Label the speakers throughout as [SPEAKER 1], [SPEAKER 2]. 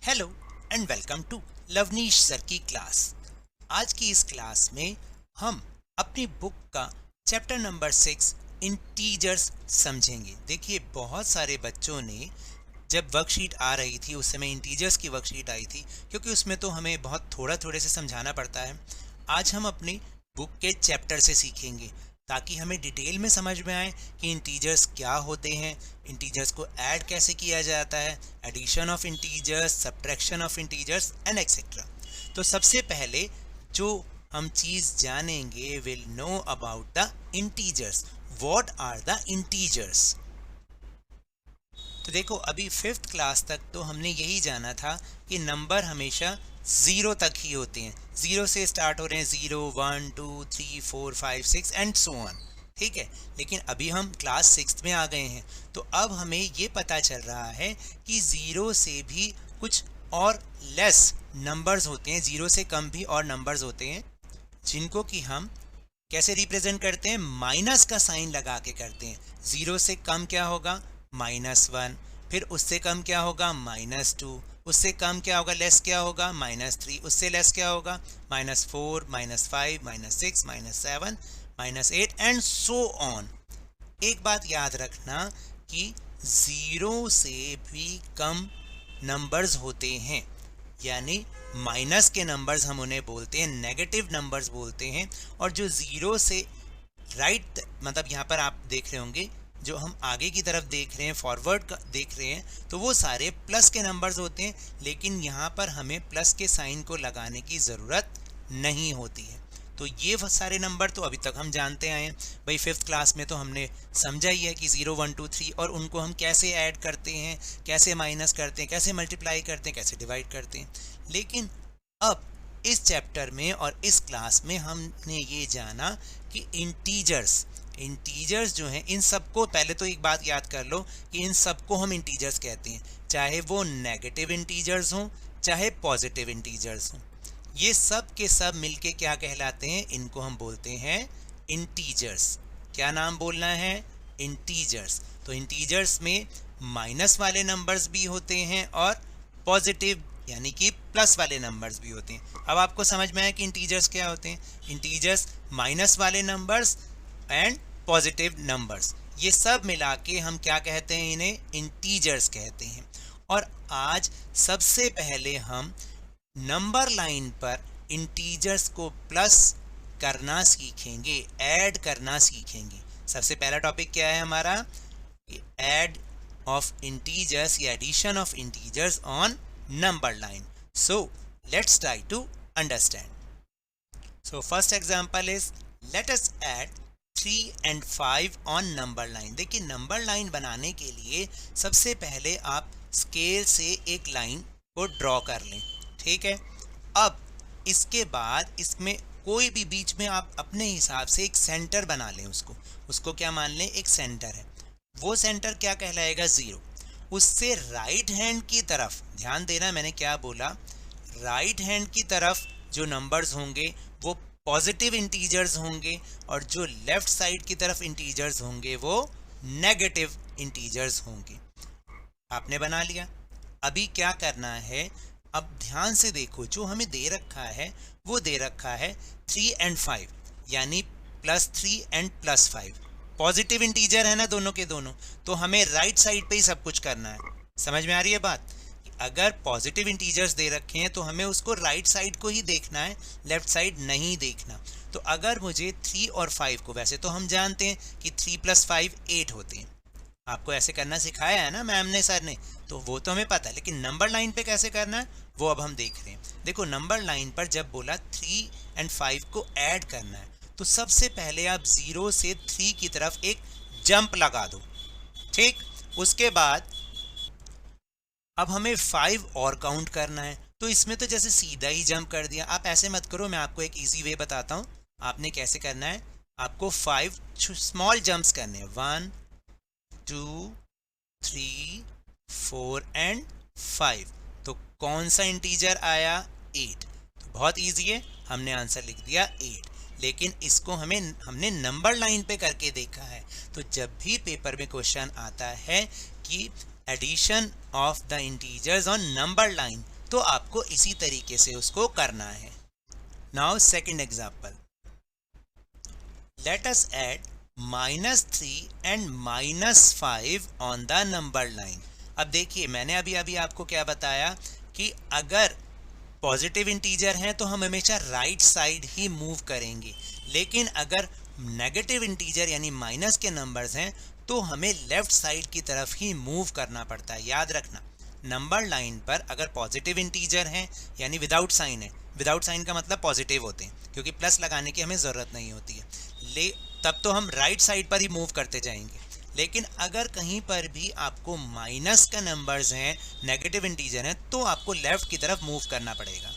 [SPEAKER 1] Hello and welcome to Lovneesh sir की class. आज की इस क्लास में हम अपनी बुक का चैप्टर नंबर 6 इंटीजर्स समझेंगे। देखिए, बहुत सारे बच्चों ने जब वर्कशीट आ रही थी उस समय इंटीजर्स की वर्कशीट आई थी, क्योंकि उसमें तो हमें बहुत थोड़े से समझाना पड़ता है। आज हम अपनी बुक के चैप्टर से सीखेंगे ताकि हमें डिटेल में समझ में आए कि इंटीजर्स क्या होते हैं, इंटीजर्स को ऐड कैसे किया जाता है, addition of integers, subtraction of integers and etcetera. तो सबसे पहले जो हम चीज़ जानेंगे, will know about the integers. What are the integers? तो देखो, अभी 5th क्लास तक तो हमने यही जाना था कि नंबर हमेशा 0 तक ही होते हैं। 0 से स्टार्ट हो रहे हैं, 0 1 2 3 4 5 6 एंड सो ऑन। ठीक है, लेकिन अभी हम क्लास 6 में आ गए हैं, तो अब हमें ये पता चल रहा है कि 0 से भी कुछ और लेस नंबर्स होते हैं, 0 से कम भी और नंबर्स होते हैं, जिनको कि हम कैसे रिप्रेजेंट करते हैं? माइनस का साइन लगा के करते हैं। 0 से कम क्या होगा? -1। फिर उससे कम क्या होगा? -2। उससे कम क्या होगा? लेस क्या होगा? -3। उससे लेस क्या होगा? -4, -5, -6, -7, -8 एंड सो ऑन। एक बात याद रखना कि 0 से भी कम नंबर्स होते हैं, यानी माइनस के नंबर्स हम उन्हें बोलते हैं, नेगेटिव नंबर्स बोलते हैं। और जो 0 से राइट, मतलब यहाँ पर आप देख रहे होंगे, जो हम आगे की तरफ देख रहे हैं, फॉरवर्ड देख रहे हैं, तो वो सारे प्लस के नंबर्स होते हैं, लेकिन यहाँ पर हमें प्लस के साइन को लगाने की ज़रूरत नहीं होती है। तो ये सारे नंबर तो अभी तक हम जानते आए हैं भाई। 5th क्लास में तो हमने समझा ही है कि 0 1 2 3 और उनको हम कैसे ऐड करते हैं, कैसे माइनस करते हैं, कैसे मल्टीप्लाई करते हैं, कैसे डिवाइड करते हैं। लेकिन अब इस चैप्टर में और इस क्लास में हमने ये जाना कि इंटीजर्स जो हैं, इन सबको पहले तो एक बात याद कर लो कि इन सबको हम इंटीजर्स कहते हैं, चाहे वो नेगेटिव इंटीजर्स हों चाहे पॉजिटिव इंटीजर्स हों। ये सब के सब मिलके क्या कहलाते हैं? इनको हम बोलते हैं इंटीजर्स। क्या नाम बोलना है? इंटीजर्स। तो इंटीजर्स में माइनस वाले नंबर्स भी होते हैं और पॉजिटिव यानी कि प्लस वाले नंबर्स भी होते हैं। अब आपको समझ में आया कि इंटीजर्स क्या होते हैं? इंटीजर्स माइनस वाले नंबर्स एंड पॉजिटिव नंबर्स, ये सब मिला के हम क्या कहते हैं? इन्हें इंटीजर्स कहते हैं। और आज सबसे पहले हम नंबर लाइन पर इंटीजर्स को प्लस करना सीखेंगे, ऐड करना सीखेंगे। सबसे पहला टॉपिक क्या है हमारा? ऐड ऑफ इंटीजर्स या addition of integers on number line. So let's try to understand. So first example is, let us add 3 and 5 on number line. देखिए, नंबर लाइन बनाने के लिए सबसे पहले आप स्केल से एक लाइन को ड्रॉ कर लें। ठीक है, अब इसके बाद इसमें कोई भी बीच में आप अपने हिसाब से एक सेंटर बना लें। उसको क्या मान लें? एक सेंटर है। वो सेंटर क्या कहलाएगा? 0। उससे राइट हैंड की तरफ ध्यान देना, मैंने क्या बोला? राइट हैंड की तरफ जो नंबर्स होंगे वो पॉजिटिव इंटीजर्स होंगे, और जो लेफ्ट साइड की तरफ इंटीजर्स होंगे वो नेगेटिव इंटीजर्स होंगे। आपने बना लिया। अभी क्या करना है? अब ध्यान से देखो, जो हमें दे रखा है वो दे रखा है 3 and 5, यानी +3 and +5। पॉजिटिव इंटीजर है ना दोनों के दोनों, तो हमें राइट साइड पे ही सब कुछ करना है। समझ में आ रही है बात? अगर पॉजिटिव इंटीजर्स दे रखे हैं तो हमें उसको राइट साइड को ही देखना है, लेफ्ट साइड नहीं देखना। तो अगर मुझे 3 और 5 को, वैसे तो हम जानते हैं कि 3 + 5 8 होते हैं, आपको ऐसे करना सिखाया है ना मैम ने, सर ने, तो वो तो हमें पता है। लेकिन नंबर लाइन पे कैसे करना है वो अब हम देख रहे हैं। देखो, नंबर लाइन पर जब बोला 3 and 5 को ऐड करना है, तो सबसे पहले आप 0 से 3 की तरफ एक जंप लगा दो। ठीक, उसके बाद अब हमें 5 और काउंट करना है, तो इसमें तो जैसे सीधा ही जंप कर दिया। आप ऐसे मत करो, मैं आपको एक इजी वे बताता हूँ आपने कैसे करना है। आपको 5 स्मॉल जंप्स करने हैं, 1 2 3 4 एंड 5। तो कौन सा इंटीजर आया? 8। तो बहुत इजी है, हमने आंसर लिख दिया 8। लेकिन इसको हमने नंबर लाइन पे करके देखा है। तो जब भी पेपर में क्वेश्चन आता है कि addition of the integers on number line, तो आपको इसी तरीके से उसको करना है। Now second example, let us add -3 and -5 on the number line. अब देखिए, मैंने अभी अभी आपको क्या बताया कि अगर पॉजिटिव इंटीजर हैं तो हम हमेशा राइट साइड ही मूव करेंगे, लेकिन अगर नेगेटिव इंटीजर यानी माइनस के नंबर्स हैं तो हमें लेफ्ट साइड की तरफ ही मूव करना पड़ता है। याद रखना, नंबर लाइन पर अगर पॉजिटिव इंटीजर हैं यानी विदाउट साइन है, विदाउट साइन का मतलब पॉजिटिव होते हैं क्योंकि प्लस लगाने की हमें ज़रूरत नहीं होती है, तब तो हम राइट साइड पर ही मूव करते जाएंगे। लेकिन अगर कहीं पर भी आपको माइनस का नंबर्स हैं, नेगेटिव इंटीजर हैं, तो आपको लेफ्ट की तरफ मूव करना पड़ेगा।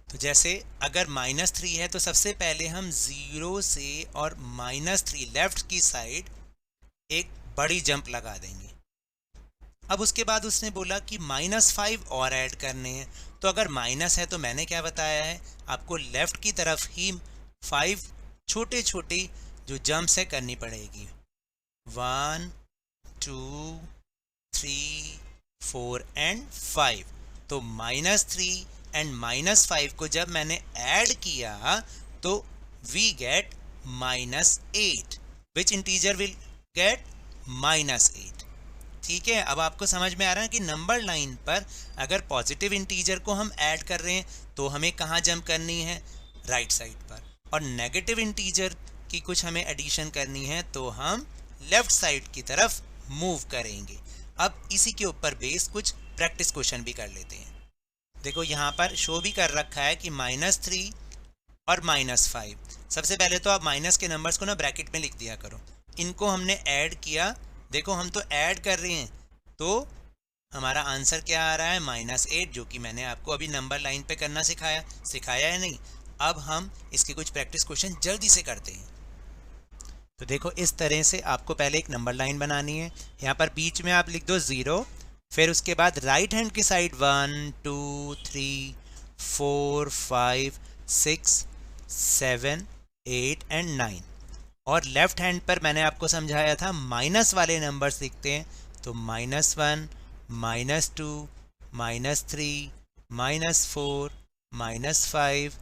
[SPEAKER 1] तो जैसे अगर -3 है तो सबसे पहले हम 0 से और -3 लेफ्ट की साइड एक बड़ी जंप लगा देंगे। अब उसके बाद उसने बोला कि -5 और ऐड करने हैं, तो अगर माइनस है तो मैंने क्या बताया है, आपको लेफ्ट की तरफ ही 5 छोटे छोटे जो जंप्स है करनी पड़ेगी। 1 2 3 4 एंड 5। तो -3 एंड -5 को जब मैंने ऐड किया तो we get -8, which integer will get -8। ठीक है, अब आपको समझ में आ रहा है कि नंबर लाइन पर अगर पॉजिटिव इंटीजर को हम ऐड कर रहे हैं तो हमें कहाँ जंप करनी है, राइट साइड पर, और नेगेटिव इंटीजर की कुछ हमें एडिशन करनी है तो हम लेफ्ट साइड की तरफ मूव करेंगे। अब इसी के ऊपर बेस कुछ प्रैक्टिस क्वेश्चन भी कर लेते हैं। देखो यहाँ पर शो भी कर रखा है कि -3 और -5। सबसे पहले तो आप माइनस के नंबर्स को ना ब्रैकेट में लिख दिया करो। इनको हमने ऐड किया, देखो हम तो ऐड कर रहे हैं, तो हमारा आंसर क्या आ रहा है, -8, जो कि मैंने आपको अभी नंबर लाइन पे करना सिखाया है नहीं। अब हम इसके कुछ प्रैक्टिस क्वेश्चन जल्दी से करते हैं। तो देखो इस तरह से आपको पहले एक नंबर लाइन बनानी है। यहाँ पर बीच में आप लिख दो 0, फिर उसके बाद राइट हैंड की साइड 1 2 3 4 5 6 7 8 एंड 9, और लेफ्ट हैंड पर मैंने आपको समझाया था माइनस वाले नंबर्स लिखते हैं, तो -1 -2 -3 -4 -5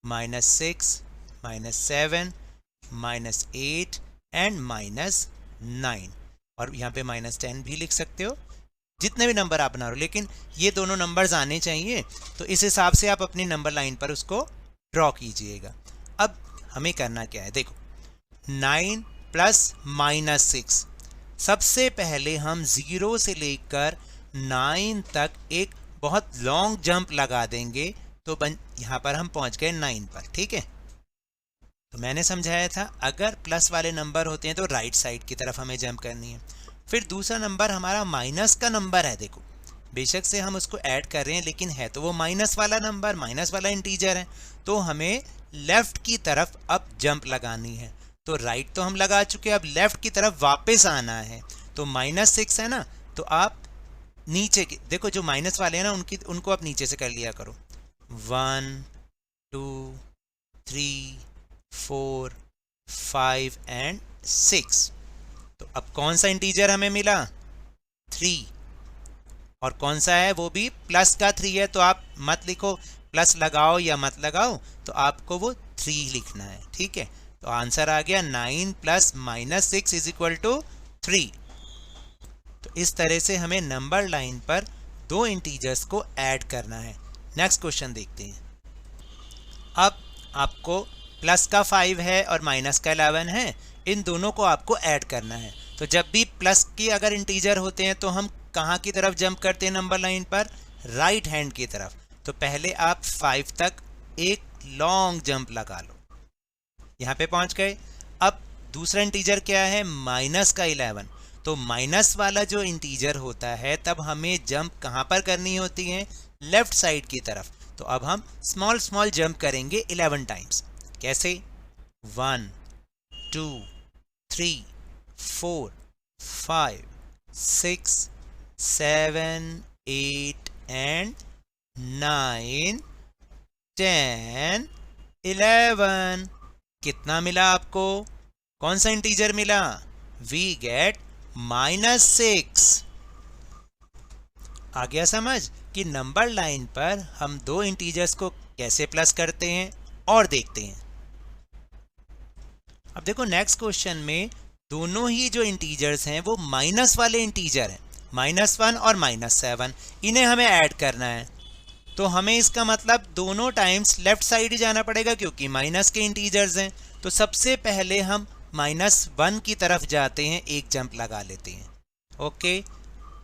[SPEAKER 1] -6 -7 -8 एंड -9, और यहाँ पे -10 भी लिख सकते हो, जितने भी नंबर आप बना रहे हो, लेकिन ये दोनों नंबर्स आने चाहिए। तो इस हिसाब से आप अपनी नंबर लाइन पर उसको ड्रॉ कीजिएगा। अब हमें करना क्या है, देखो 9 + -6, सबसे पहले हम 0 से लेकर 9 तक एक बहुत लॉन्ग जंप लगा देंगे, तो यहाँ पर हम पहुँच गए 9 पर। ठीक है, तो मैंने समझाया था अगर प्लस वाले नंबर होते हैं तो राइट साइड की तरफ हमें जंप करनी है। फिर दूसरा नंबर हमारा माइनस का नंबर है, देखो बेशक से हम उसको ऐड कर रहे हैं लेकिन है तो वो माइनस वाला नंबर, माइनस वाला इंटीजर है, तो हमें लेफ्ट की तरफ अब जंप लगानी है। तो राइट तो हम लगा चुके, अब लेफ्ट की तरफ वापस आना है। तो -6 है ना, तो आप नीचे के देखो जो माइनस वाले हैं ना उनको आप नीचे से कर लिया करो। 1 2 3 4 5 एंड 6। तो अब कौन सा इंटीजर हमें मिला, 3, और कौन सा है, वो भी प्लस का 3 है। तो आप मत लिखो प्लस लगाओ या मत लगाओ, तो आपको वो 3 लिखना है। ठीक है, तो आंसर आ गया 9 + -6 = 3। तो इस तरह से हमें नंबर लाइन पर दो इंटीजर्स को ऐड करना है। नेक्स्ट क्वेश्चन देखते हैं। अब आपको प्लस का 5 है और माइनस का 11 है, इन दोनों को आपको ऐड करना है। तो जब भी प्लस की अगर इंटीजर होते हैं तो हम कहाँ की तरफ जंप करते हैं नंबर लाइन पर, राइट हैंड की तरफ। तो पहले आप 5 तक एक लॉन्ग जंप लगा लो, यहाँ पे पहुँच गए। अब दूसरा इंटीजर क्या है, माइनस का 11। तो माइनस वाला जो इंटीजर होता है तब हमें जंप कहाँ पर करनी होती है, लेफ्ट साइड की तरफ। तो अब हम स्मॉल जंप करेंगे 11 टाइम्स। कैसे, 1 2 3 4 5 6 7 8 एंड 9 10 11। कितना मिला आपको, कौन सा इंटीजर मिला, वी गेट -6। आ गया समझ कि नंबर लाइन पर हम दो इंटीजर्स को कैसे प्लस करते हैं और देखते हैं। अब देखो नेक्स्ट क्वेश्चन में दोनों ही जो इंटीजर्स हैं वो माइनस वाले इंटीजर हैं, -1 और -7, इन्हें हमें ऐड करना है। तो हमें इसका मतलब दोनों टाइम्स लेफ्ट साइड ही जाना पड़ेगा क्योंकि माइनस के इंटीजर्स हैं। तो सबसे पहले हम -1 की तरफ जाते हैं, एक जंप लगा लेते हैं। ओके,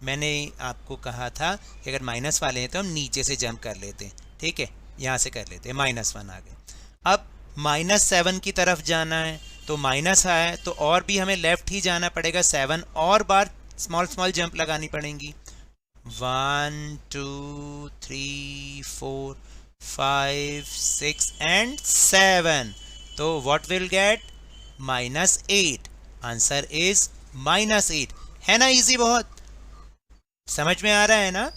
[SPEAKER 1] मैंने आपको कहा था कि अगर माइनस वाले हैं तो हम नीचे से जंप कर लेते हैं। ठीक है, यहाँ से कर लेते हैं, -1 आ गए। अब -7 की तरफ जाना है, तो माइनस है तो और भी हमें लेफ्ट ही जाना पड़ेगा, 7 और बार स्मॉल जंप लगानी पड़ेंगी। 1 2 3 4 5 6 एंड 7। तो what will get? -8। Answer is -8। है ना इजी? बहुत समझ में आ रहा है ना?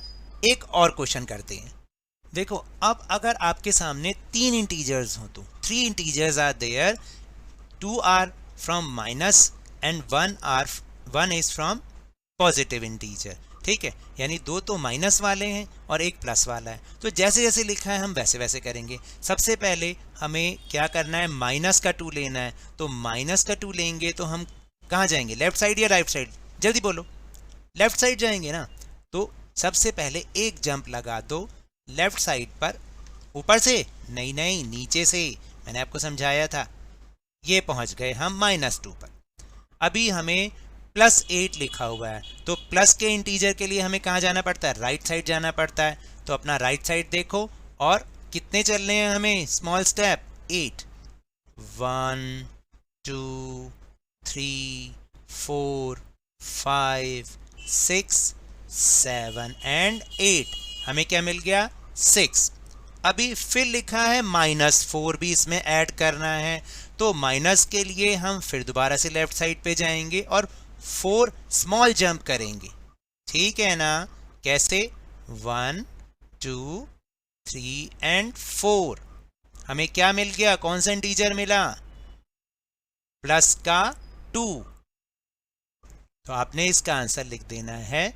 [SPEAKER 1] एक और क्वेश्चन करते हैं। देखो अब अगर आपके सामने 3 इंटीजर्स हो तो 3 integers are there, 2 are from minus and 1 is from positive integer. ठीक है, यानी 2 तो माइनस वाले हैं और एक प्लस वाला है। तो जैसे जैसे लिखा है हम वैसे वैसे करेंगे। सबसे पहले हमें क्या करना है? माइनस का 2 लेना है। तो माइनस का 2 लेंगे तो हम कहाँ जाएंगे? लेफ्ट साइड या राइट साइड? जल्दी बोलो। लेफ्ट साइड जाएंगे ना। तो सबसे पहले एक जंप लगा दो लेफ्ट साइड पर। ऊपर से नहीं, नीचे से। मैंने आपको समझाया था। ये पहुंच गए हम -2 पर। अभी हमें +8 लिखा हुआ है, तो प्लस के इंटीजर के लिए हमें कहाँ जाना पड़ता है? राइट साइड जाना पड़ता है। तो अपना राइट साइड देखो और कितने चलने हैं हमें? Small step 8। 1 2 3 4 5 6 7 एंड 8। हमें क्या मिल गया? 6। अभी फिर लिखा है -4 भी इसमें ऐड करना है। तो माइनस के लिए हम फिर दोबारा से लेफ्ट साइड पे जाएंगे और 4 स्मॉल जंप करेंगे। ठीक है ना? कैसे? 1 2 3 एंड 4। हमें क्या मिल गया? कौन सा इंटीजर मिला? प्लस का 2। तो आपने इसका आंसर लिख देना है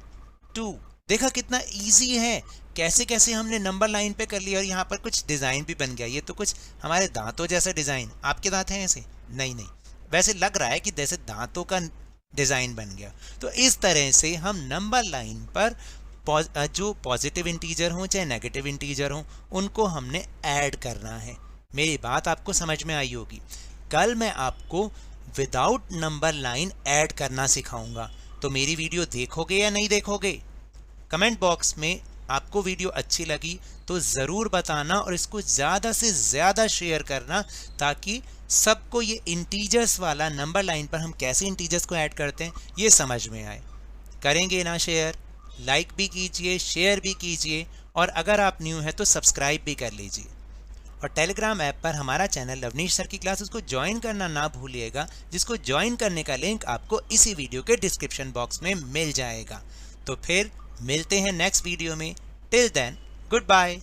[SPEAKER 1] 2। देखा कितना इजी है, कैसे कैसे हमने नंबर लाइन पे कर लिया और यहाँ पर कुछ डिज़ाइन भी बन गया। ये तो कुछ हमारे दांतों जैसा डिज़ाइन। आपके दांत हैं ऐसे? नहीं, वैसे लग रहा है कि जैसे दांतों का डिज़ाइन बन गया। तो इस तरह से हम नंबर लाइन पर जो पॉजिटिव इंटीजर हों चाहे नेगेटिव इंटीजर हों उनको हमने ऐड करना है। मेरी बात आपको समझ में आई होगी। कल मैं आपको विदाउट नंबर लाइन ऐड करना सिखाऊंगा। तो मेरी वीडियो देखोगे या नहीं देखोगे? कमेंट बॉक्स में आपको वीडियो अच्छी लगी तो ज़रूर बताना और इसको ज़्यादा से ज़्यादा शेयर करना ताकि सबको ये इंटीजर्स वाला नंबर लाइन पर हम कैसे इंटीजर्स को ऐड करते हैं ये समझ में आए। करेंगे ना शेयर? लाइक भी कीजिए, शेयर भी कीजिए और अगर आप न्यू हैं तो सब्सक्राइब भी कर लीजिए। और टेलीग्राम ऐप पर हमारा चैनल लवनीश सर की क्लास, उसको ज्वाइन करना ना भूलिएगा, जिसको ज्वाइन करने का लिंक आपको इसी वीडियो के डिस्क्रिप्शन बॉक्स में मिल जाएगा। तो फिर मिलते हैं नेक्स्ट वीडियो में। Till then good bye.